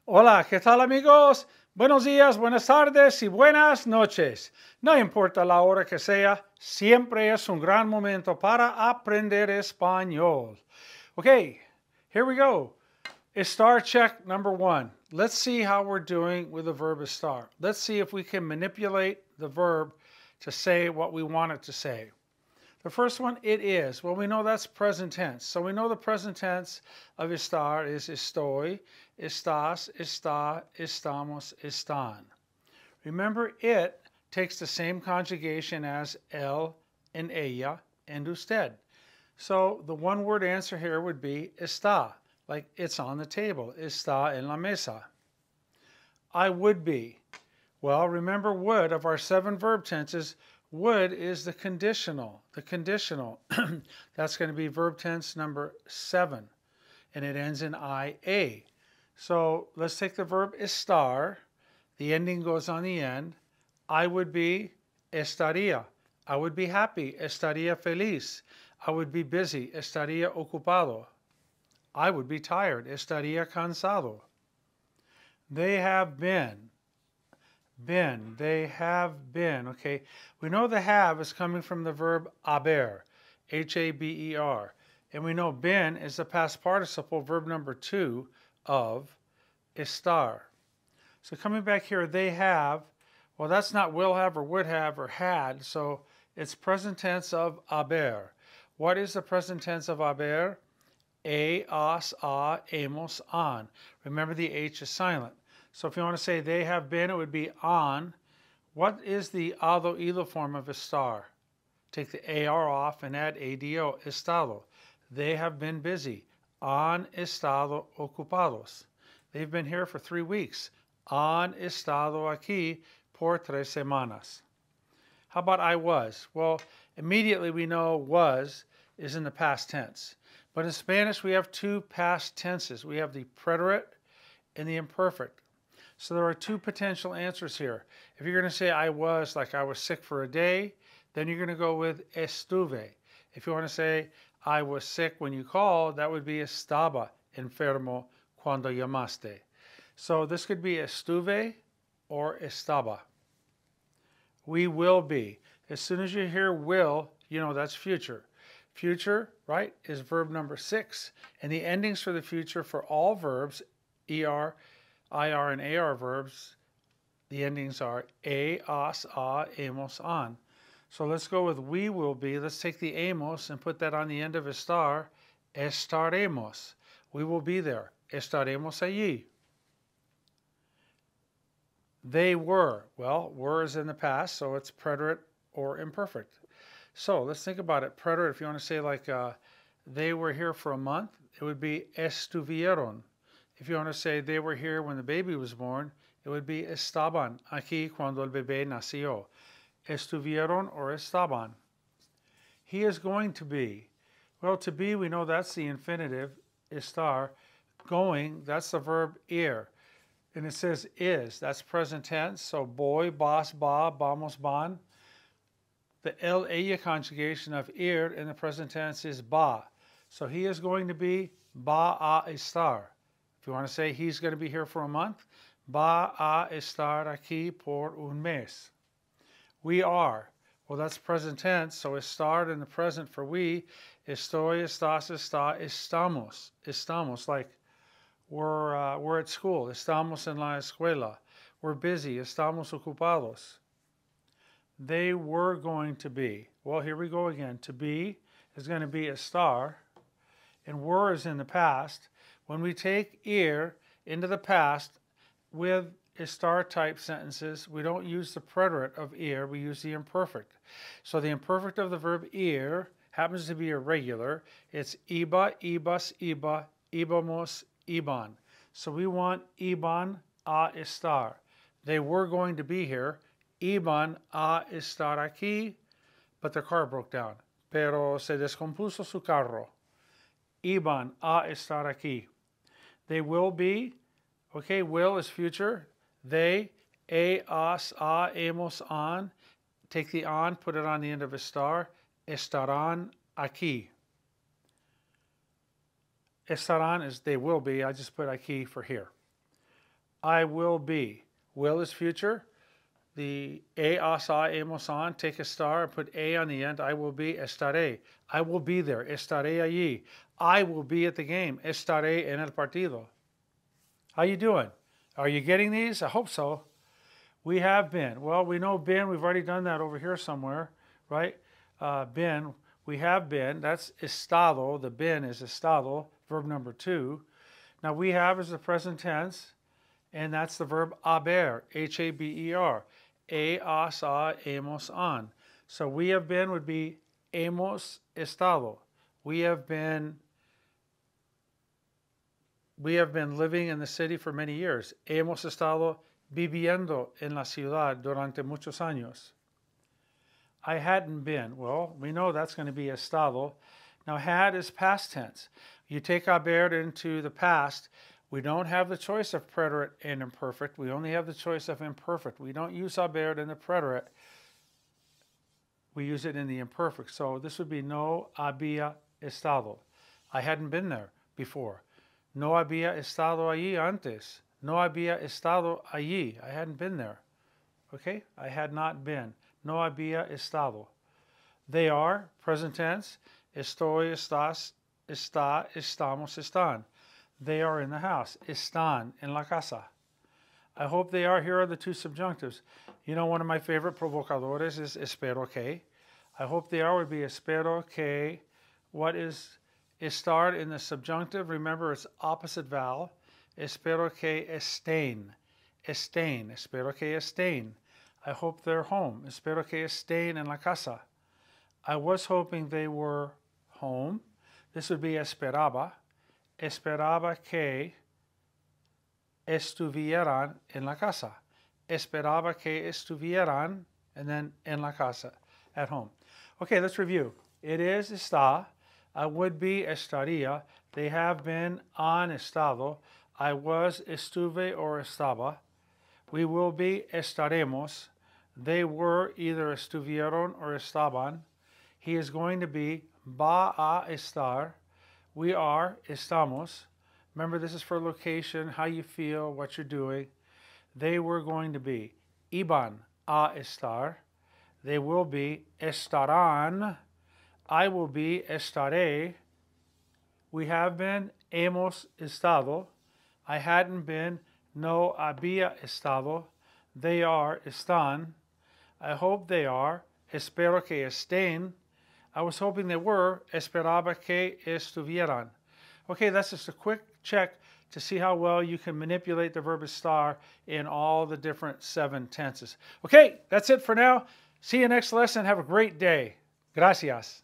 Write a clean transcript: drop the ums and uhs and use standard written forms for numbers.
Hola, ¿qué tal amigos? Buenos días, buenas tardes y buenas noches. No importa la hora que sea, siempre es un gran momento para aprender español. Okay, here we go. Estar check number 1. Let's see how we're doing with the verb estar. Let's see if we can manipulate the verb to say what we want it to say. The first one, it is. Well, we know that's present tense. So we know the present tense of estar is estoy, estás, está, estamos, están. Remember, it takes the same conjugation as él and ella and usted. So the one-word answer here would be está, like it's on the table. Está en la mesa. I would be. Well, remember would, of our 7 verb tenses, would is the conditional. The conditional, that's going to be verb tense number 7, and it ends in IA. So let's take the verb estar. The ending goes on the end. I would be, estaría. I would be happy, estaría feliz. I would be busy, estaría ocupado. I would be tired, estaría cansado. They have been. They have been. Okay, we know the have is coming from the verb haber, H-A-B-E-R. And we know been is the past participle, verb number 2 of estar. So coming back here, they have, well, that's not will have or would have or had, so it's present tense of haber. What is the present tense of haber? Has, hemos, on. Remember the H is silent. So if you want to say they have been, it would be on. What is the ado ilo form of estar? Take the AR off and add ADO, estado. They have been busy. Han estado ocupados. They've been here for 3 weeks. Han estado aquí por 3 semanas. How about I was? Well, immediately we know was is in the past tense. But in Spanish, we have 2 past tenses. We have the preterite and the imperfect. So there are 2 potential answers here. If you're going to say I was, like I was sick for a day, then you're going to go with estuve. If you want to say I was sick when you called, that would be estaba enfermo cuando llamaste. So this could be estuve or estaba. We will be. As soon as you hear will, you know that's future. Future, right, is verb number 6. And the endings for the future for all verbs, ER, IR, and AR verbs, the endings are a, as, hemos, on. So let's go with we will be. Let's take the hemos and put that on the end of estar. Estaremos. We will be there. Estaremos allí. They were. Well, were is in the past, so it's preterite or imperfect. So let's think about it. Preterite, if you want to say like they were here for a month, it would be estuvieron. If you want to say they were here when the baby was born, it would be estaban aquí cuando el bebé nació. Estuvieron or estaban. He is going to be. Well, to be, we know that's the infinitive, estar. Going, that's the verb ir. And it says is. That's present tense. So boy, vas, ba, vamos, van. The el, ella conjugation of ir in the present tense is ba. So he is going to be ba a estar. If you want to say he's going to be here for a month, va a estar aquí por un mes. We are. Well, that's present tense, so estar in the present for we. Estoy, estás, está, estamos. Estamos, like we're at school. Estamos en la escuela. We're busy. Estamos ocupados. They were going to be. Well, here we go again. To be is going to be estar, and were is in the past. When we take ir into the past with estar type sentences, we don't use the preterite of ir, we use the imperfect. So the imperfect of the verb ir happens to be irregular. It's iba, ibas, iba, ibamos, iban. So we want iban a estar. They were going to be here. Iban a estar aquí, but their car broke down. Pero se descompuso su carro. Iban a estar aquí. They will be. Okay, will is future. They, as, hemos, on. Take the on, put it on the end of estar. Estarán aquí. Estarán is they will be. I just put aquí for here. I will be. Will is future. The asa, emosan, take estar, and put a on the end. I will be, estaré. I will be there, estaré allí. I will be at the game, estaré en el partido. How you doing? Are you getting these? I hope so. We have been. Well, we know been. We've already done that over here somewhere, right? Been. We have been. That's estado. The been is estado, verb number 2. Now we have is the present tense, and that's the verb haber, H-A-B-E-R. Has, hemos, han. So we have been would be hemos estado. We have been living in the city for many years. Hemos estado viviendo en la ciudad durante muchos años. I hadn't been. Well, we know that's going to be estado. Now, had is past tense. You take haber into the past. We don't have the choice of preterite and imperfect. We only have the choice of imperfect. We don't use haber in the preterite. We use it in the imperfect. So this would be no había estado. I hadn't been there before. No había estado allí antes. No había estado allí. I hadn't been there. Okay? I had not been. No había estado. They are, present tense. Estoy, estás, está, estamos, están. They are in the house. Están en la casa. I hope they are. Here are the two subjunctives. You know, one of my favorite provocadores is espero que. I hope they are would be espero que. What is estar in the subjunctive? Remember, it's opposite vowel. Espero que estén. Estén. Espero que estén. I hope they're home. Espero que estén en la casa. I was hoping they were home. This would be esperaba. Esperaba que estuvieran en la casa. Esperaba que estuvieran, and then en la casa, at home. Okay, let's review. It is está. I would be estaría. They have been han estado. I was estuve or estaba. We will be estaremos. They were either estuvieron or estaban. He is going to be va a estar. We are estamos. Remember, this is for location, how you feel, what you're doing. They were going to be iban a estar. They will be estarán. I will be estaré. We have been hemos estado. I hadn't been no había estado. They are están. I hope they are. Espero que estén. I was hoping they were. Esperaba que estuvieran. Okay, that's just a quick check to see how well you can manipulate the verb estar in all the different 7 tenses. Okay, that's it for now. See you next lesson. Have a great day. Gracias.